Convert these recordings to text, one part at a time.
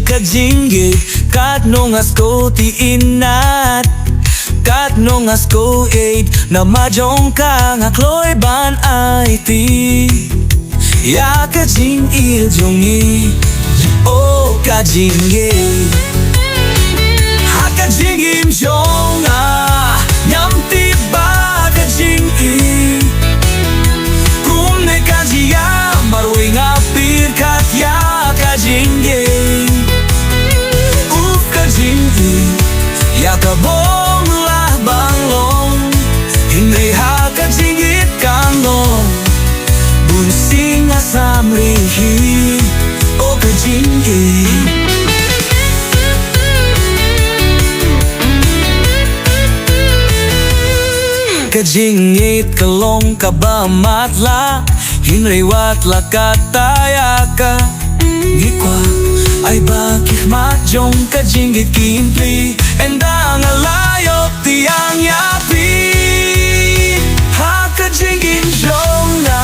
kajinggit kat nongas ko ti inat kat nongas ko aid na majong ka nga kloy ban ay ti ya kajing iljongi o kajinggit ha kajing imjonga nyam ti ba kajing kum ne kajia marui ngapir kat ya kajinggit uf kajinggit ya kabong lah banglong hindi ha kajinggit kanong bunsing asam rihi o kajinggit kajinggit kalong kabamatla hinriwat la kataya ka ngikwa ay bakit majong kajinggit kimpli enda nga layok tiyang yapi ha kajinggit jong na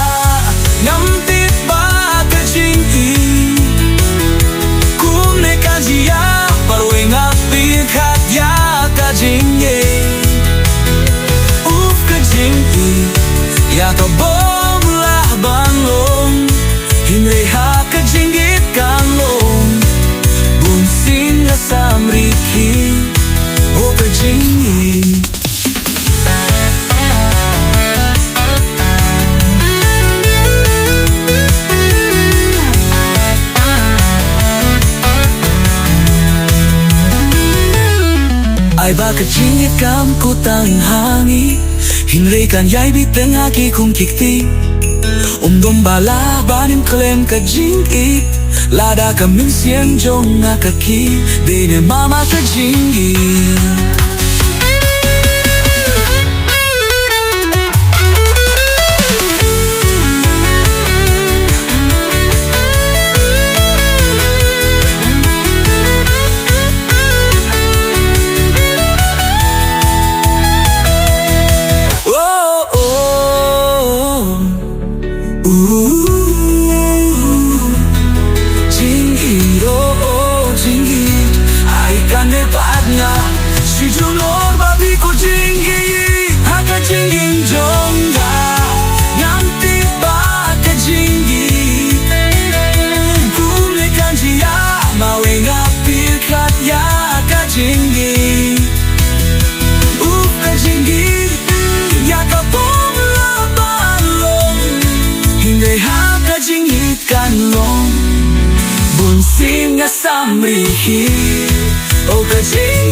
ngamtit ba kajinggit kum ne kajia parwe ngapit katya kajinggit uf kajinggit ya kabong lah banglong hinri ha kajinggit kanglong bunsing asam riki o kajinggit ay ba kajinggit kam kutang hangi hinri kan yai biteng aki kung kikti Dom bala banim klem kajinggit lada kamin siang jong ngakaki dine mama kajinggit Jinggit, oh jinggit ay kanepat nga si Junor babi ko jinggit haka jinggit jongga nganti ba ka jinggit kune kanjiya mawe ngapil kat ya ka jinggit ka jinggit ya ka bong labalong hindi ha ka jinggit kanlong bunsing asam rihi o kajinggit